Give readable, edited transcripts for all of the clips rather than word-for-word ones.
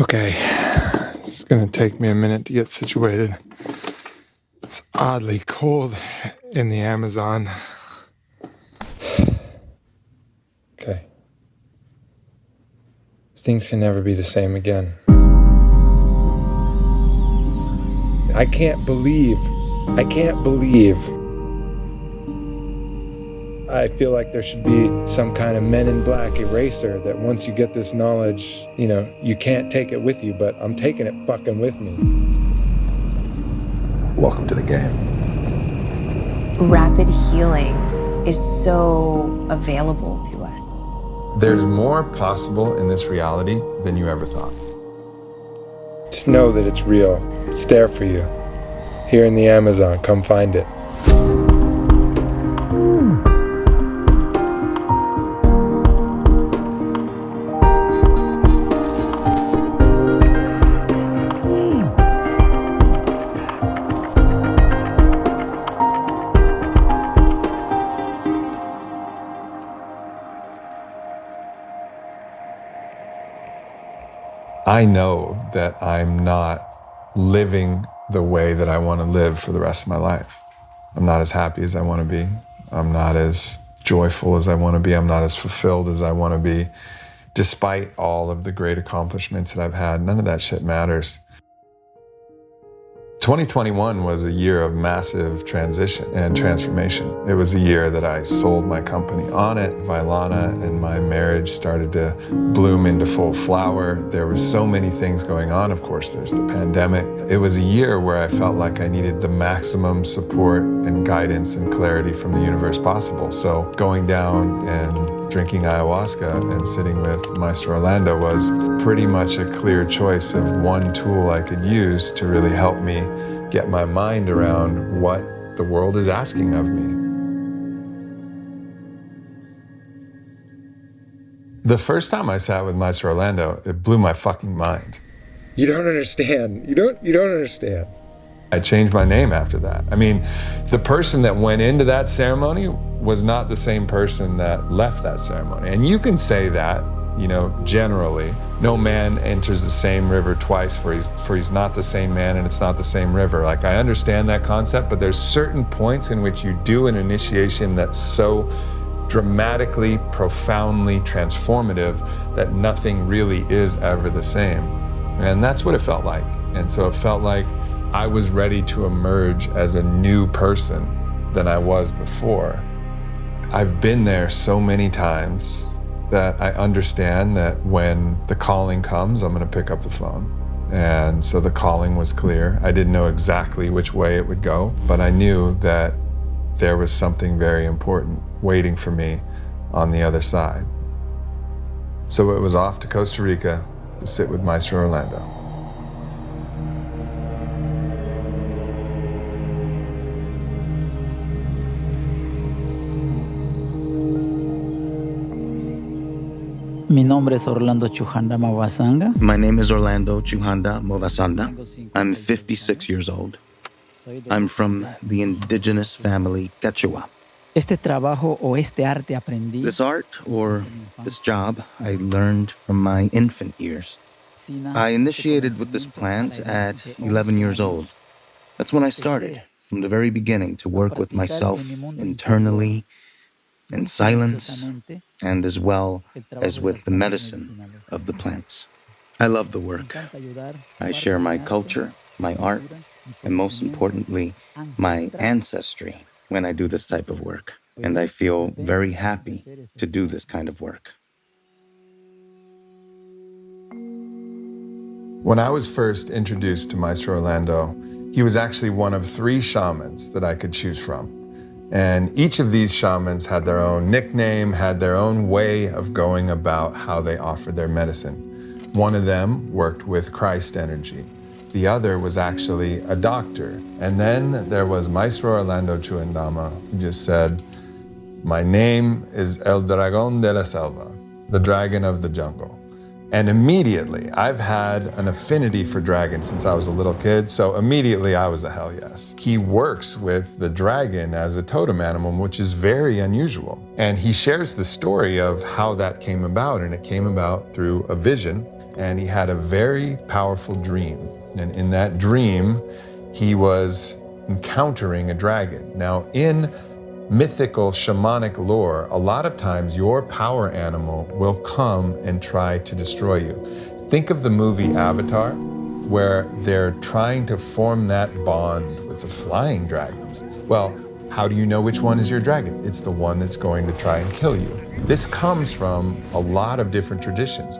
Okay, it's gonna take me a minute to get situated. It's oddly cold in the Amazon. Okay. Things can never be the same again. I can't believe I feel like there should be some kind of Men in Black eraser that once you get this knowledge, you can't take it with you, but I'm taking it fucking with me. Welcome to the game. Rapid healing is so available to us. There's more possible in this reality than you ever thought. Just know that it's real. It's there for you. Here in the Amazon, come find it. I know that I'm not living the way that I want to live for the rest of my life. I'm not as happy as I want to be. I'm not as joyful as I want to be. I'm not as fulfilled as I want to be. Despite all of the great accomplishments that I've had, none of that shit matters. 2021 was a year of massive transition and transformation. It was a year that I sold my company Onnit, Vailana, and my marriage started to bloom into full flower. There were so many things going on. Of course, there's the pandemic. It was a year where I felt like I needed the maximum support and guidance and clarity from the universe possible. So going down and drinking ayahuasca and sitting with Maestro Orlando was pretty much a clear choice of one tool I could use to really help me get my mind around what the world is asking of me. The first time I sat with Maestro Orlando, it blew my fucking mind. You don't understand. You don't understand. I changed my name after that. I mean, the person that went into that ceremony was not the same person that left that ceremony. And you can say that, generally. No man enters the same river twice, for he's not the same man and it's not the same river. Like, I understand that concept, but there's certain points in which you do an initiation that's so dramatically, profoundly transformative that nothing really is ever the same. And that's what it felt like. And so it felt like I was ready to emerge as a new person than I was before. I've been there so many times that I understand that when the calling comes, I'm gonna pick up the phone. And so the calling was clear. I didn't know exactly which way it would go, but I knew that there was something very important waiting for me on the other side. So it was off to Costa Rica to sit with Maestro Orlando. Mi nombre es Orlando Chujandama Vasanga. My name is Orlando Chujandama Vasanga. I'm 56 years old. I'm from the indigenous family Quechua. Este trabajo o este arte aprendí. This art, or this job, I learned from my infant years. I initiated with this plant at 11 years old. That's when I started, from the very beginning, to work with myself internally, in silence, and as well as with the medicine of the plants. I love the work. I share my culture, my art, and most importantly, my ancestry when I do this type of work. And I feel very happy to do this kind of work. When I was first introduced to Maestro Orlando, he was actually one of 3 shamans that I could choose from. And each of these shamans had their own nickname, had their own way of going about how they offered their medicine. One of them worked with Christ energy. The other was actually a doctor. And then there was Maestro Orlando Chujandama, who just said, "My name is El Dragon De La Selva, the dragon of the jungle." And immediately, I've had an affinity for dragons since I was a little kid, so immediately I was a hell yes. He works with the dragon as a totem animal, which is very unusual. And he shares the story of how that came about, and it came about through a vision. and he had a very powerful dream. And in that dream, he was encountering a dragon. Now, in mythical shamanic lore, a lot of times your power animal will come and try to destroy you. Think of the movie Avatar, where they're trying to form that bond with the flying dragons. Well, how do you know which one is your dragon? It's the one that's going to try and kill you. This comes from a lot of different traditions.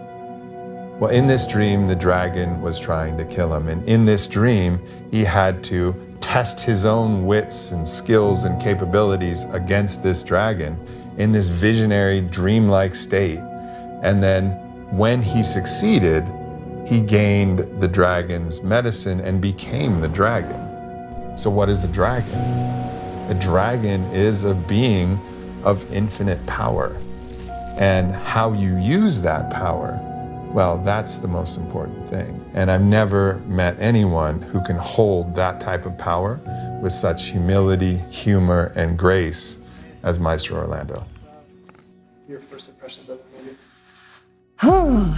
Well, in this dream, the dragon was trying to kill him. And in this dream, he had to test his own wits and skills and capabilities against this dragon in this visionary, dreamlike state. And then when he succeeded, he gained the dragon's medicine and became the dragon. So what is the dragon? A dragon is a being of infinite power. And how you use that power, well, that's the most important thing. And I've never met anyone who can hold that type of power with such humility, humor, and grace as Maestro Orlando. Your first impressions of him, maybe? Oh,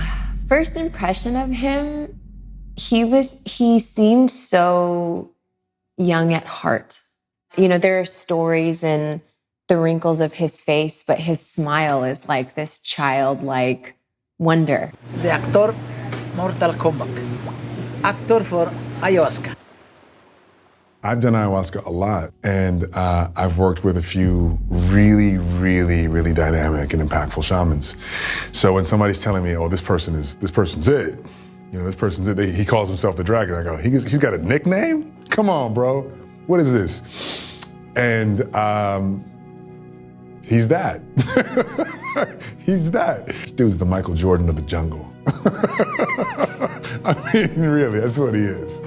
first impression of him, he seemed so young at heart. You know, there are stories and the wrinkles of his face, but his smile is like this childlike wonder. The actor, Mortal Kombat. Actor for Ayahuasca. I've done ayahuasca a lot, and I've worked with a few really, really, really dynamic and impactful shamans. So when somebody's telling me, "Oh, this person's it," you know, this person's it, he calls himself the dragon. I go, "He's got a nickname? Come on, bro. What is this?" And he's that. He's that. This dude's the Michael Jordan of the jungle. I mean, really, that's what he is.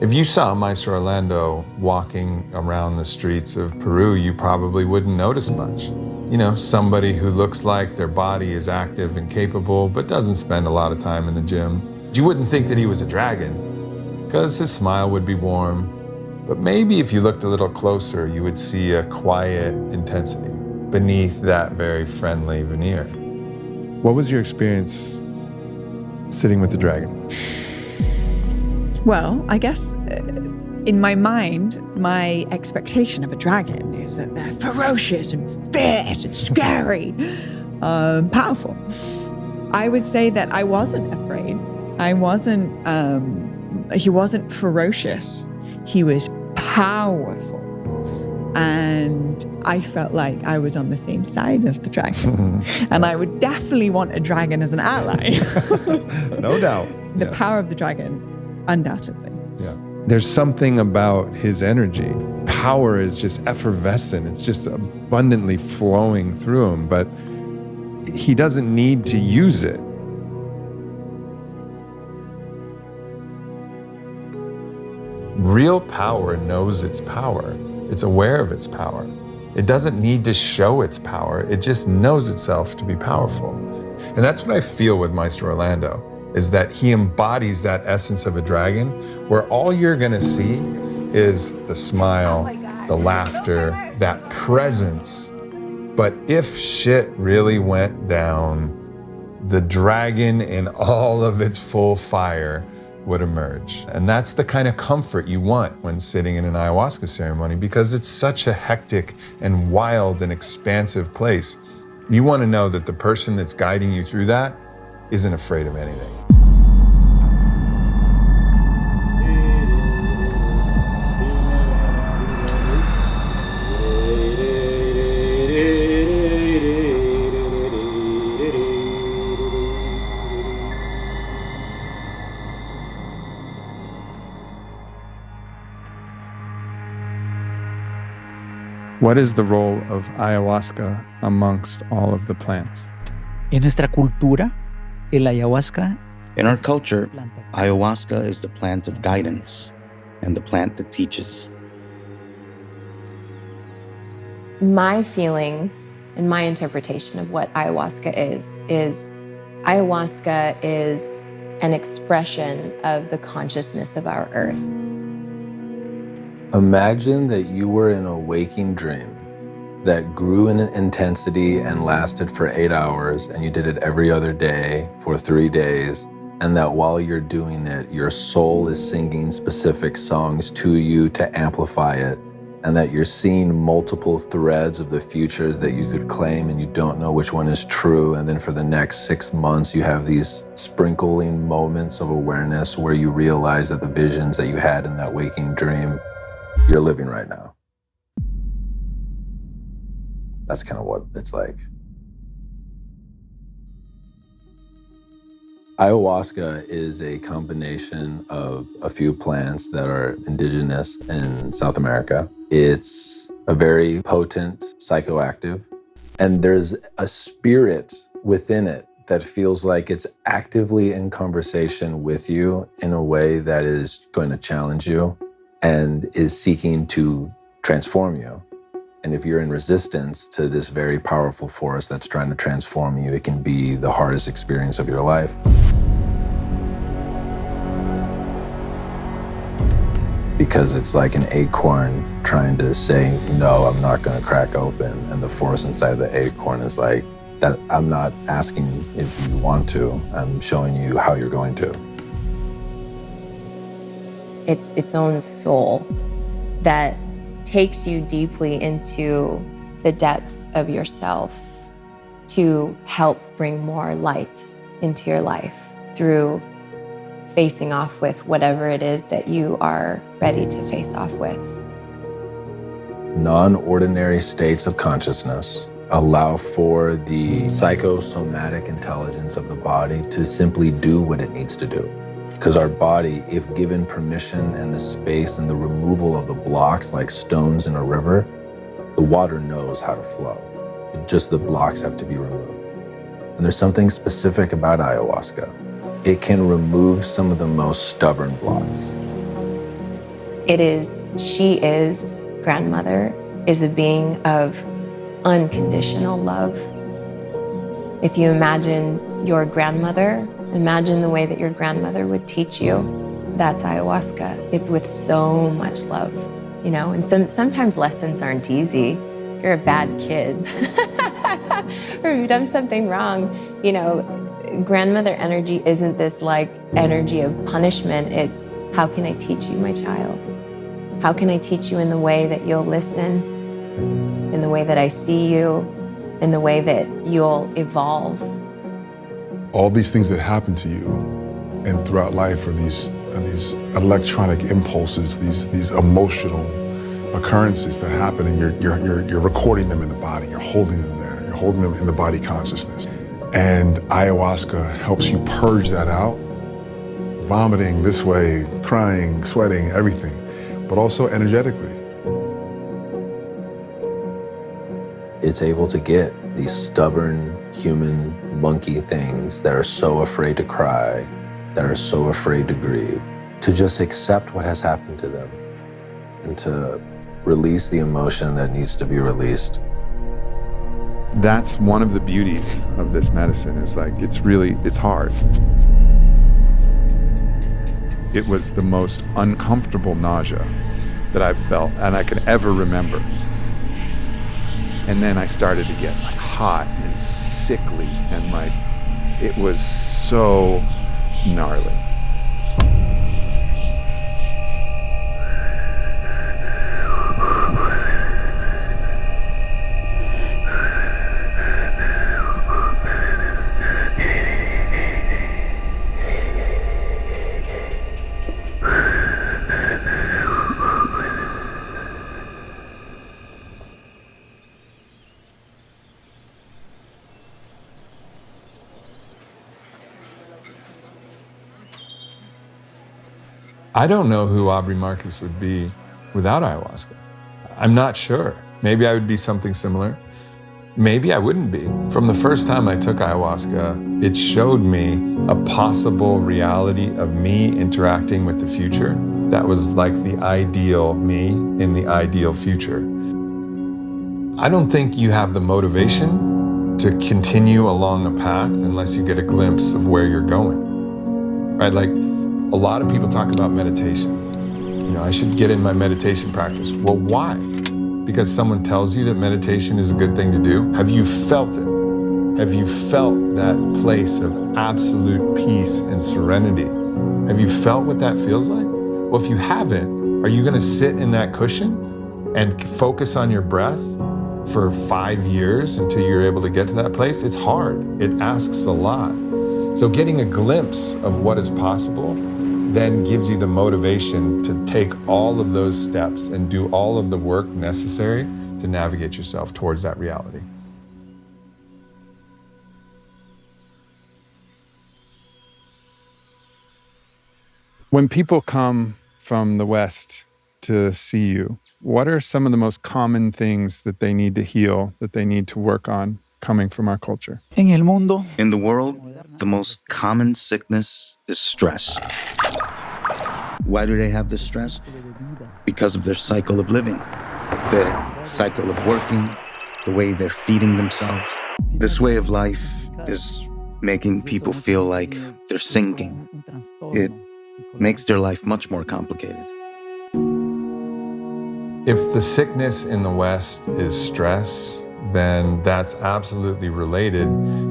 If you saw Maestro Orlando walking around the streets of Peru, you probably wouldn't notice much. You know, somebody who looks like their body is active and capable, but doesn't spend a lot of time in the gym. You wouldn't think that he was a dragon, because his smile would be warm. But maybe if you looked a little closer, you would see a quiet intensity beneath that very friendly veneer. What was your experience sitting with the dragon? Well, I guess in my mind, my expectation of a dragon is that they're ferocious and fierce and scary, powerful. I would say that I wasn't afraid. He wasn't ferocious. He was powerful. And I felt like I was on the same side of the dragon. And I would definitely want a dragon as an ally. No doubt. The power of the dragon, undoubtedly. Yeah. There's something about his energy. Power is just effervescent. It's just abundantly flowing through him, but he doesn't need to use it. Real power knows its power. It's aware of its power. It doesn't need to show its power. It just knows itself to be powerful. And that's what I feel with Maestro Orlando, is that he embodies that essence of a dragon, where all you're gonna see is the smile, the laughter, that presence. But if shit really went down, the dragon in all of its full fire would emerge. And that's the kind of comfort you want when sitting in an ayahuasca ceremony, because it's such a hectic and wild and expansive place. You want to know that the person that's guiding you through that isn't afraid of anything. What is the role of ayahuasca amongst all of the plants? En nuestra cultura, el ayahuasca. In our culture, ayahuasca is the plant of guidance and the plant that teaches. My feeling and my interpretation of what ayahuasca is ayahuasca is an expression of the consciousness of our earth. Imagine that you were in a waking dream, that grew in intensity and lasted for 8 hours, and you did it every other day for 3 days, and that while you're doing it, your soul is singing specific songs to you to amplify it, and that you're seeing multiple threads of the future that you could claim and you don't know which one is true, and then for the next 6 months you have these sprinkling moments of awareness where you realize that the visions that you had in that waking dream, you're living right now. That's kind of what it's like. Ayahuasca is a combination of a few plants that are indigenous in South America. It's a very potent psychoactive, and there's a spirit within it that feels like it's actively in conversation with you in a way that is going to challenge you and is seeking to transform you. And if you're in resistance to this very powerful force that's trying to transform you, it can be the hardest experience of your life. Because it's like an acorn trying to say, no, I'm not gonna crack open. And the force inside of the acorn is like, that I'm not asking if you want to, I'm showing you how you're going to. It's its own soul that takes you deeply into the depths of yourself to help bring more light into your life through facing off with whatever it is that you are ready to face off with. Non-ordinary states of consciousness allow for the psychosomatic intelligence of the body to simply do what it needs to do. Because our body, if given permission and the space and the removal of the blocks like stones in a river, the water knows how to flow. Just the blocks have to be removed. And there's something specific about ayahuasca. It can remove some of the most stubborn blocks. She is, grandmother, is a being of unconditional love. If you imagine your grandmother, imagine the way that your grandmother would teach you. That's ayahuasca. It's with so much love, you know? And sometimes lessons aren't easy. If you're a bad kid or you've done something wrong, you know, grandmother energy isn't this like energy of punishment. It's, how can I teach you, my child? How can I teach you in the way that you'll listen, in the way that I see you, in the way that you'll evolve? All these things that happen to you and throughout life are these electronic impulses, these emotional occurrences that happen, and you're recording them in the body, you're holding them there, you're holding them in the body consciousness. And ayahuasca helps you purge that out, vomiting this way, crying, sweating, everything, but also energetically. It's able to get these stubborn human monkey things that are so afraid to cry, that are so afraid to grieve, to just accept what has happened to them and to release the emotion that needs to be released. That's one of the beauties of this medicine, is like, it's hard. It was the most uncomfortable nausea that I've felt and I can ever remember. And then I started to get like hot and sickly, and like, it was so gnarly. I don't know who Aubrey Marcus would be without ayahuasca. I'm not sure. Maybe I would be something similar. Maybe I wouldn't be. From the first time I took ayahuasca, it showed me a possible reality of me interacting with the future that was like the ideal me in the ideal future. I don't think you have the motivation to continue along a path unless you get a glimpse of where you're going, right? Like, a lot of people talk about meditation. You know, I should get in my meditation practice. Well, why? because someone tells you that meditation is a good thing to do? Have you felt it? Have you felt that place of absolute peace and serenity? Have you felt what that feels like? Well, if you haven't, are you going to sit in that cushion and focus on your breath for 5 years until you're able to get to that place? It's hard. It asks a lot. So getting a glimpse of what is possible then gives you the motivation to take all of those steps and do all of the work necessary to navigate yourself towards that reality. When people come from the West to see you, what are some of the most common things that they need to heal, that they need to work on coming from our culture? In the world, the most common sickness is stress. Why do they have this stress? Because of their cycle of living, their cycle of working, the way they're feeding themselves. This way of life is making people feel like they're sinking. It makes their life much more complicated. If the sickness in the West is stress, then that's absolutely related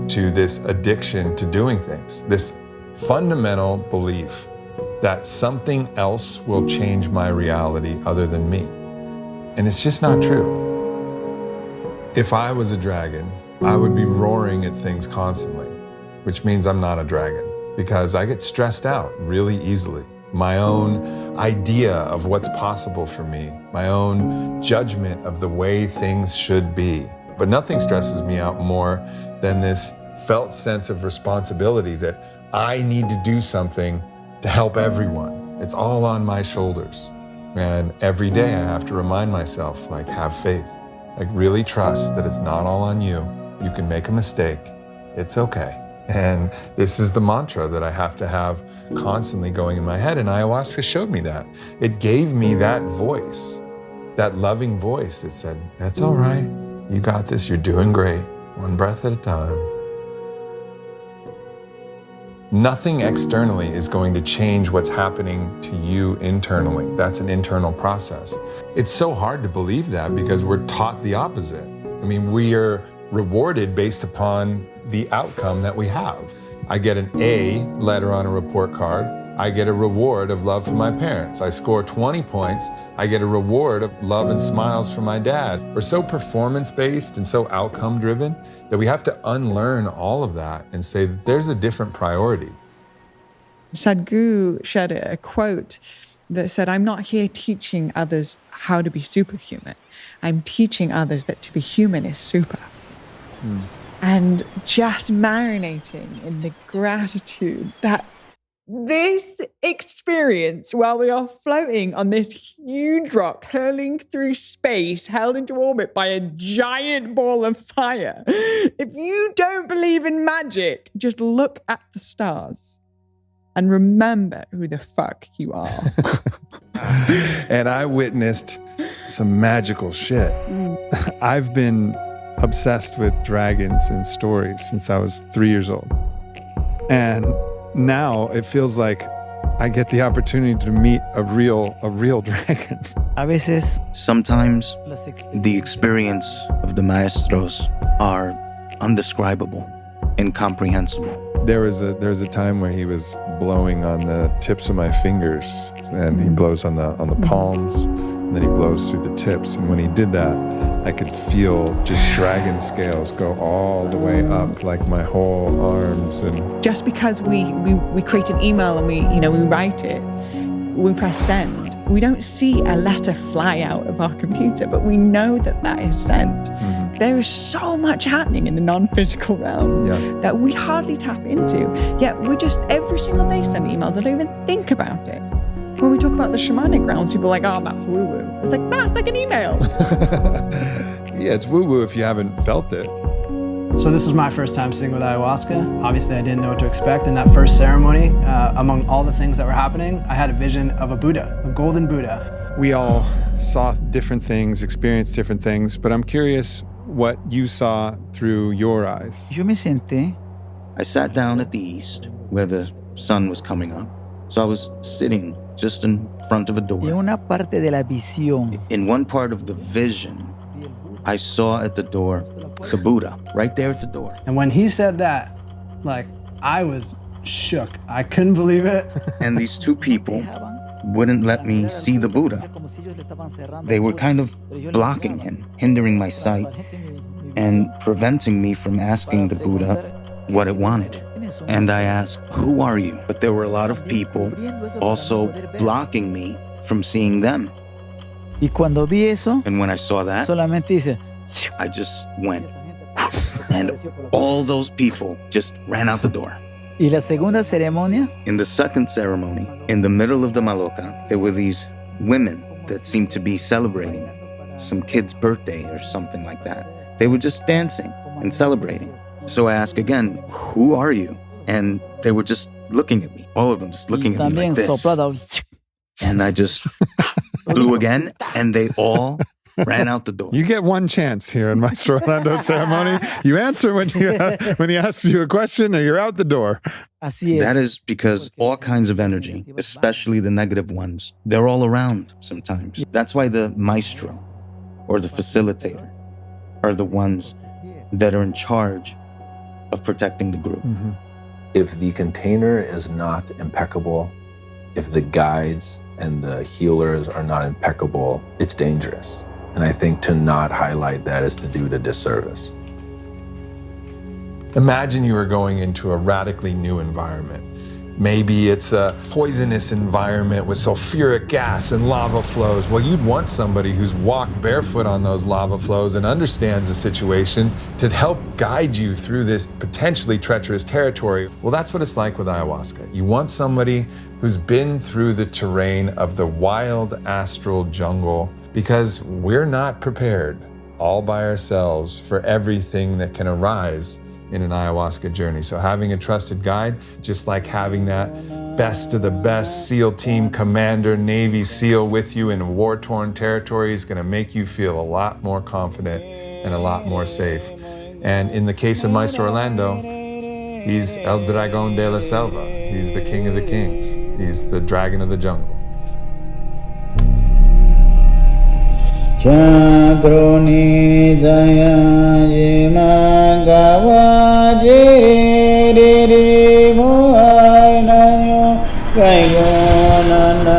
to this addiction to doing things, this fundamental belief that something else will change my reality other than me. And it's just not true. If I was a dragon, I would be roaring at things constantly, which means I'm not a dragon, because I get stressed out really easily. My own idea of what's possible for me, my own judgment of the way things should be. But nothing stresses me out more than this felt sense of responsibility that I need to do something to help everyone. It's all on my shoulders. And every day I have to remind myself, like, have faith. Like, really trust that it's not all on you. You can make a mistake. It's okay. And this is the mantra that I have to have constantly going in my head. And ayahuasca showed me that. It gave me that voice, that loving voice that said, that's all right. You got this. You're doing great. One breath at a time. Nothing externally is going to change what's happening to you internally. That's an internal process. It's so hard to believe that because we're taught the opposite. I mean, we are rewarded based upon the outcome that we have. I get an A letter on a report card. I get a reward of love from my parents. I score 20 points. I get a reward of love and smiles from my dad. We're so performance-based and so outcome-driven that we have to unlearn all of that and say that there's a different priority. Sadhguru shared a quote that said, I'm not here teaching others how to be superhuman. I'm teaching others that to be human is super. And just marinating in the gratitude that this experience, while we are floating on this huge rock, hurling through space, held into orbit by a giant ball of fire. If you don't believe in magic, just look at the stars and remember who the fuck you are. And I witnessed some magical shit. I've been obsessed with dragons and stories since I was 3 years old. And now it feels like I get the opportunity to meet a real dragon. Sometimes the experience of the maestros are undescribable, incomprehensible. There was a time where he was blowing on the tips of my fingers, and he blows on the palms, and then he blows through the tips. And when he did that, I could feel just dragon scales go all the way up, like my whole arms. And just because we create an email and we write it, we press send, we don't see a letter fly out of our computer, but we know that is sent. There is so much happening in the non-physical realm that we hardly tap into. Yet we just every single day send emails. I don't even think about it. When we talk about the shamanic realms, people are like, oh, that's woo-woo. It's like, that's like an email. Yeah, it's woo-woo if you haven't felt it. So this was my first time sitting with ayahuasca. Obviously, I didn't know what to expect. In that first ceremony, among all the things that were happening, I had a vision of a Buddha, a golden Buddha. We all saw different things, experienced different things, but I'm curious what you saw through your eyes. I sat down at the east, where the sun was coming up, So I was sitting just in front of a door. En una parte de la visión, In one part of the vision, I saw at the door the Buddha, right there at the door. And when he said that, like, I was shook. I couldn't believe it. And these two people wouldn't let me see the Buddha. They were kind of blocking him, hindering my sight, and preventing me from asking the Buddha what it wanted. And I asked, "Who are you?" But there were a lot of people also blocking me from seeing them. y cuando vi eso, And when I saw that, solamente dice, I just went. And all those people just ran out the door. y la segunda ceremonia, In the second ceremony, in the middle of the maloca, there were these women that seemed to be celebrating some kid's birthday or something like that. They were just dancing and celebrating. So I asked again, "Who are you?" And they were just looking at me, all of them just looking y at me también like this. soplado. And I just blew again, and they all ran out the door. You get one chance here in Maestro Orlando's ceremony. You answer when he asks you a question, or you're out the door. Así es. That is because all kinds of energy, especially the negative ones, they're all around sometimes. That's why the maestro or the facilitator are the ones that are in charge of protecting the group. Mm-hmm. If the container is not impeccable, if the guides and the healers are not impeccable, it's dangerous. And I think to not highlight that is to do the disservice. Imagine you are going into a radically new environment. Maybe it's a poisonous environment with sulfuric gas and lava flows. Well, you'd want somebody who's walked barefoot on those lava flows and understands the situation to help guide you through this potentially treacherous territory. Well, that's what it's like with ayahuasca. You want somebody who's been through the terrain of the wild astral jungle, because we're not prepared all by ourselves for everything that can arise in an ayahuasca journey. So having a trusted guide, just like having that best of the best SEAL team commander, Navy SEAL with you in a war-torn territory, is going to make you feel a lot more confident and a lot more safe. And in the case of Maestro Orlando, he's El Dragon De La Selva. He's the king of the kings. He's the dragon of the jungle. Chakroni daya jima gawa jiri ri muai nayo gaigo na na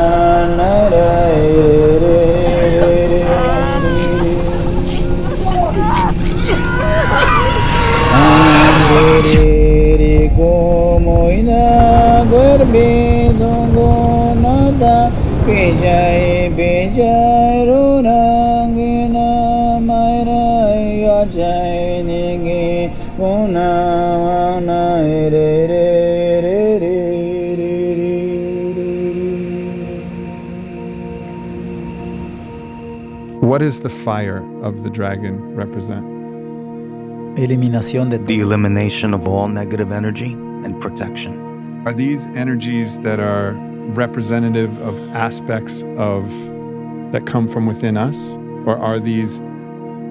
na Andiri ko moina garbe dongo nada bijai bijai rurangina maira yajai nigi una na re re re re. What does the fire of the dragon represent? Eliminación de The elimination of all negative energy and protection. Are these energies that are representative of aspects of that come from within us, or are these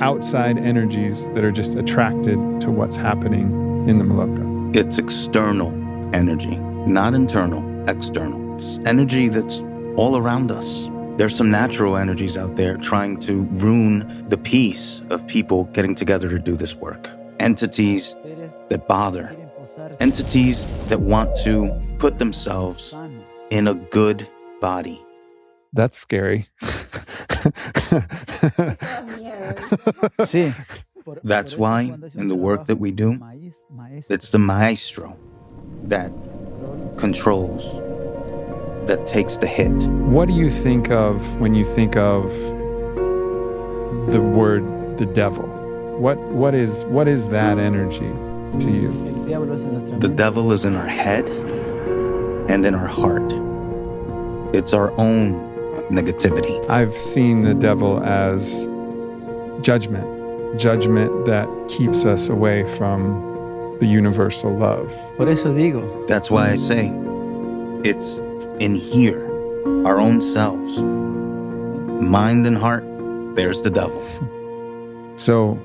outside energies that are just attracted to what's happening in the Maloka? It's external energy, not internal, external. It's energy that's all around us. There's some natural energies out there trying to ruin the peace of people getting together to do this work. Entities that bother. Entities that want to put themselves in a good body. That's scary. Sí. That's why in the work that we do, it's the maestro that controls, that takes the hit. What do you think of when you think of the word the devil? What is that energy to you? The devil is in our head and in our heart. It's our own negativity. I've seen the devil as judgment that keeps us away from the universal love. Por eso digo, That's why I say it's in here, our own selves. Mind and heart, there's the devil. So,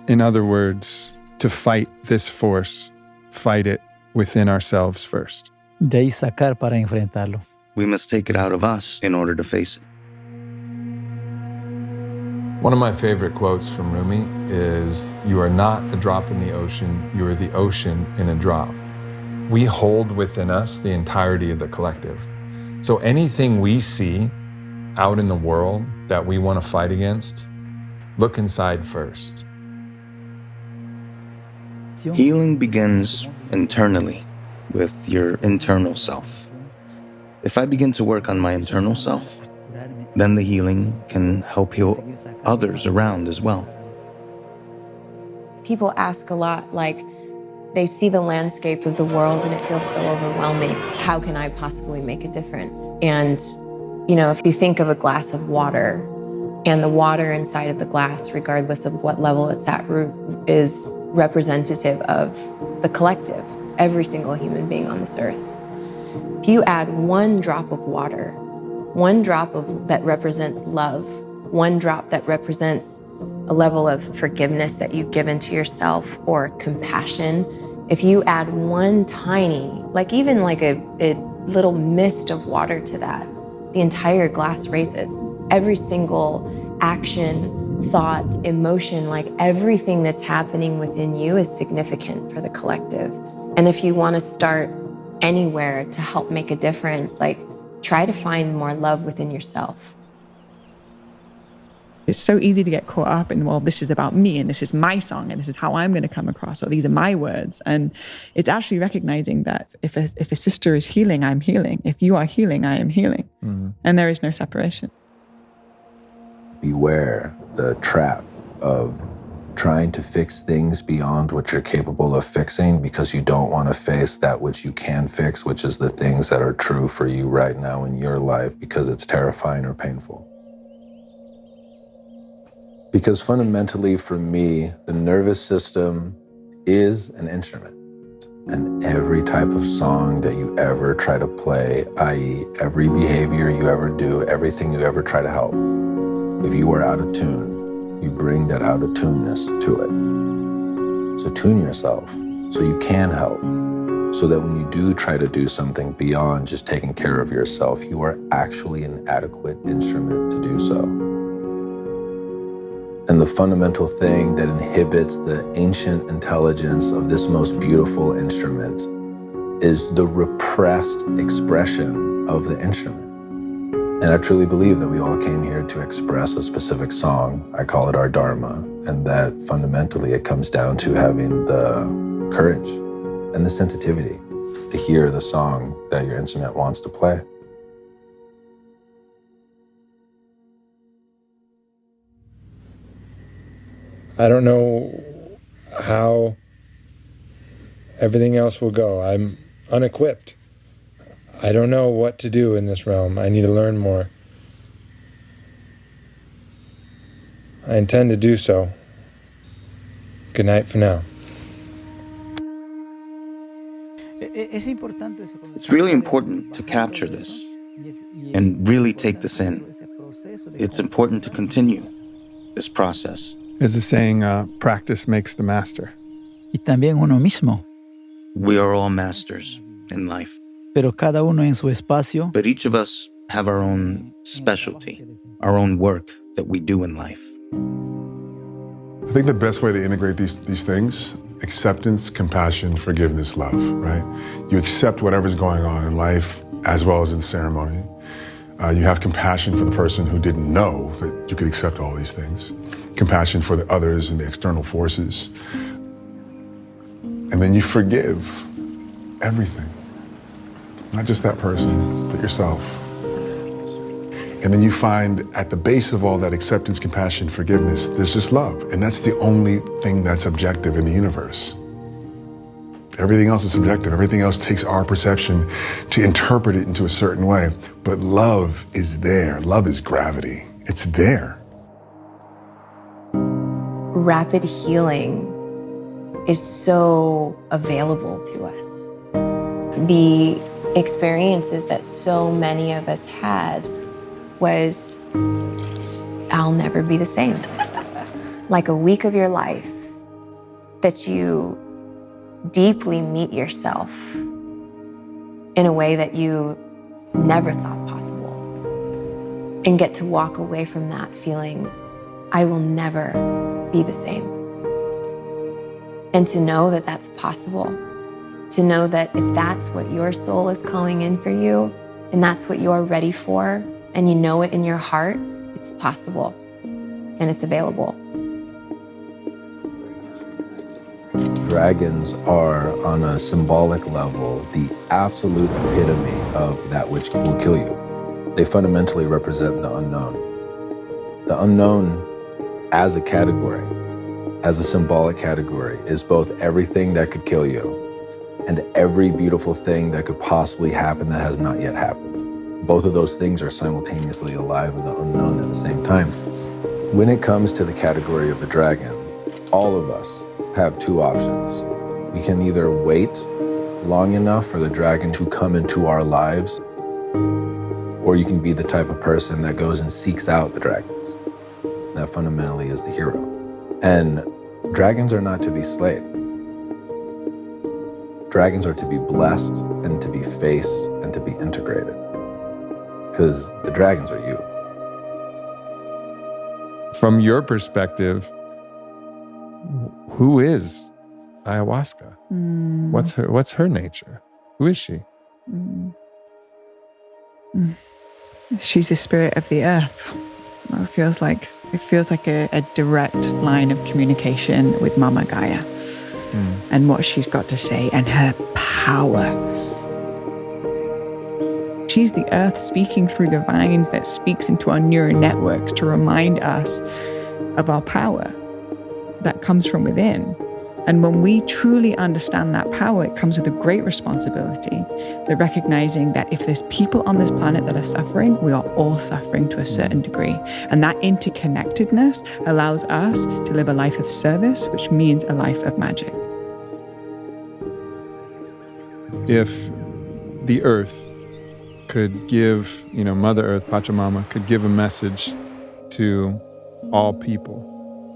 in other words, to fight this force, fight it within ourselves first. De ahí sacar para enfrentarlo. We must take it out of us in order to face it. One of my favorite quotes from Rumi is, "You are not a drop in the ocean, you are the ocean in a drop." We hold within us the entirety of the collective. So anything we see out in the world that we want to fight against, look inside first. Healing begins internally with your internal self. If I begin to work on my internal self, then the healing can help heal others around as well. People ask a lot, like, they see the landscape of the world and it feels so overwhelming. How can I possibly make a difference? And, you know, if you think of a glass of water, and the water inside of the glass, regardless of what level it's at, is representative of the collective, every single human being on this earth. If you add one drop of water, one drop that represents love, one drop that represents a level of forgiveness that you've given to yourself or compassion, if you add one tiny, like even like a little mist of water to that, the entire glass raises. Every single action, thought, emotion, like everything that's happening within you is significant for the collective. And if you want to start anywhere to help make a difference, like try to find more love within yourself. It's so easy to get caught up in, well, this is about me and this is my song and this is how I'm going to come across, or these are my words. And it's actually recognizing that if a sister is healing, I'm healing. If you are healing, I am healing. Mm-hmm. And there is no separation. Beware the trap of trying to fix things beyond what you're capable of fixing because you don't want to face that which you can fix, which is the things that are true for you right now in your life because it's terrifying or painful. Because fundamentally for me, the nervous system is an instrument. And every type of song that you ever try to play, i.e. every behavior you ever do, everything you ever try to help, if you are out of tune, you bring that out of tuneness to it. So tune yourself so you can help, so that when you do try to do something beyond just taking care of yourself, you are actually an adequate instrument to do so. And the fundamental thing that inhibits the ancient intelligence of this most beautiful instrument is the repressed expression of the instrument. And I truly believe that we all came here to express a specific song. I call it our dharma. And that fundamentally it comes down to having the courage and the sensitivity to hear the song that your instrument wants to play. I don't know how everything else will go. I'm unequipped. I don't know what to do in this realm. I need to learn more. I intend to do so. Good night for now. It's really important to capture this and really take this in. It's important to continue this process. There's a saying, practice makes the master. Y también uno mismo. We are all masters in life. Pero cada uno en su espacio. But each of us have our own specialty, our own work that we do in life. I think the best way to integrate these things, acceptance, compassion, forgiveness, love, right? You accept whatever's going on in life as well as in ceremony. You have compassion for the person who didn't know that you could accept all these things. Compassion for the others and the external forces. And then you forgive everything. Not just that person, but yourself. And then you find at the base of all that acceptance, compassion, forgiveness, there's just love. And that's the only thing that's objective in the universe. Everything else is subjective. Everything else takes our perception to interpret it into a certain way. But love is there. Love is gravity. It's there. Rapid healing is so available to us. The experiences that so many of us had was, I'll never be the same. Like a week of your life that you deeply meet yourself in a way that you never thought possible. And get to walk away from that feeling, I will never be the same. And to know that that's possible, to know that if that's what your soul is calling in for you, and that's what you're ready for, and you know it in your heart, it's possible and it's available. Dragons are, on a symbolic level, the absolute epitome of that which will kill you. They fundamentally represent the unknown. The unknown as a category, as a symbolic category, is both everything that could kill you and every beautiful thing that could possibly happen that has not yet happened. Both of those things are simultaneously alive in the unknown at the same time. When it comes to the category of a dragon, all of us have two options. We can either wait long enough for the dragon to come into our lives, or you can be the type of person that goes and seeks out the dragons. That fundamentally is the hero. And dragons are not to be slayed. Dragons are to be blessed and to be faced and to be integrated. Because the dragons are you. From your perspective, who is ayahuasca? What's her nature? Who is she? She's the spirit of the earth. It feels like a direct line of communication with Mama Gaia and what she's got to say and her power. She's the earth speaking through the vines that speaks into our neural networks to remind us of our power that comes from within. And when we truly understand that power, it comes with a great responsibility. The recognizing that if there's people on this planet that are suffering, we are all suffering to a certain degree. And that interconnectedness allows us to live a life of service, which means a life of magic. If the earth could give, Mother Earth, Pachamama, could give a message to all people,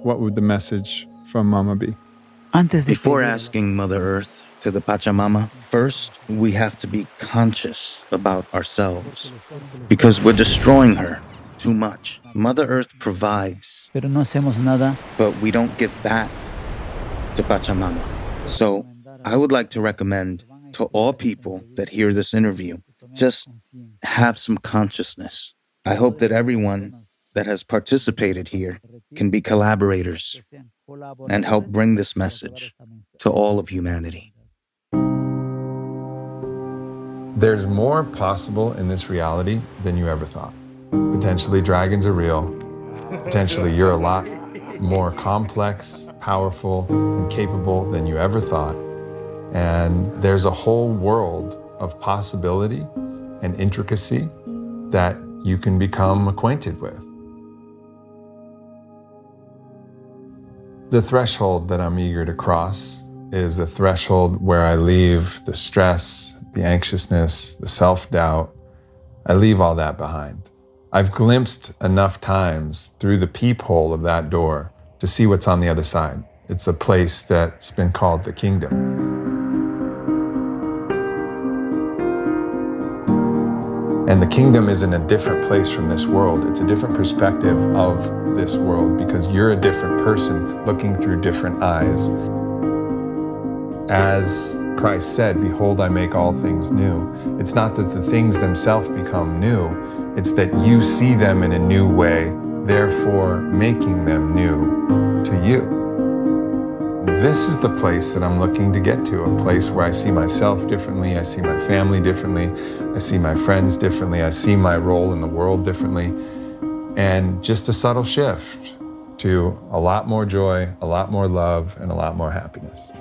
what would the message from Mama be? Before asking Mother Earth to the Pachamama, first we have to be conscious about ourselves because we're destroying her too much. Mother Earth provides, Pero no hacemos nada. but we don't give back to Pachamama. So I would like to recommend to all people that hear this interview, just have some consciousness. I hope that everyone that has participated here can be collaborators and help bring this message to all of humanity. There's more possible in this reality than you ever thought. Potentially dragons are real. Potentially you're a lot more complex, powerful, and capable than you ever thought. And there's a whole world of possibility and intricacy that you can become acquainted with. The threshold that I'm eager to cross is a threshold where I leave the stress, the anxiousness, the self-doubt. I leave all that behind. I've glimpsed enough times through the peephole of that door to see what's on the other side. It's a place that's been called the kingdom. And the kingdom is in a different place from this world. It's a different perspective of this world because you're a different person looking through different eyes. As Christ said, behold, I make all things new. It's not that the things themselves become new, it's that you see them in a new way, therefore making them new to you. This is the place that I'm looking to get to, a place where I see myself differently, I see my family differently, I see my friends differently, I see my role in the world differently, and just a subtle shift to a lot more joy, a lot more love, and a lot more happiness.